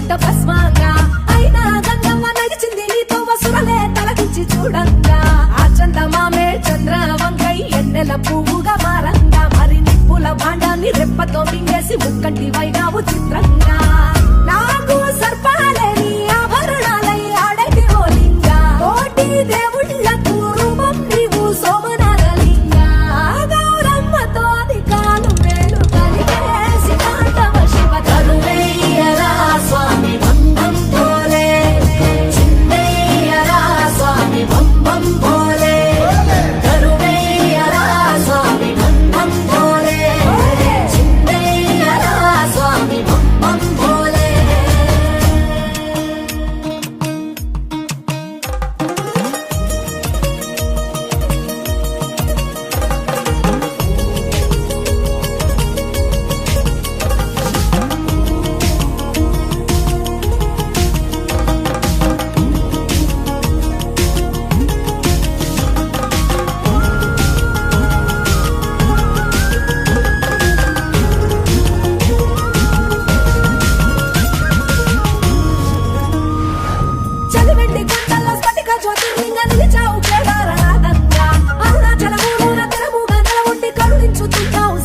గుడ్డ భస్మంగా అయినా గంగమ్మ నడిచింది నీతో వసురలే తలకించి చూడంగా ఆ చందమామే చంద్రవంకై ఎన్నెల పువ్వుగా మారంగా మరి నిప్పుల భాండాన్ని రెప్పతో మింగేసి ముక్కంటి వైనావు చిత్రంగా నాకు సర్పాలేని ఆభరణాలై ఆడటి ఓలింగా కోటి దేవుళ్ళకు రూపం నీవు సోమనారలింగా గౌరమ్మతో అధికాలు వేలు కలిగేసి తాండవ శివ కరువయ్యరా స్వామి బంధం పోలే చిందయ్యరా స్వామి బంబం పోలే కరువయ్యరా స్వామి బంధం పోలే చిందయ్యరా స్వామి బంబం పోలే చలివెండి గుట్టల్లో స్ఫటిక జ్యోతిర్లింగ నిలిచావు కేదారనాథంగా అరుణాచలములోన తెరముగా నెలవొట్టి కరుణించుతున్నావు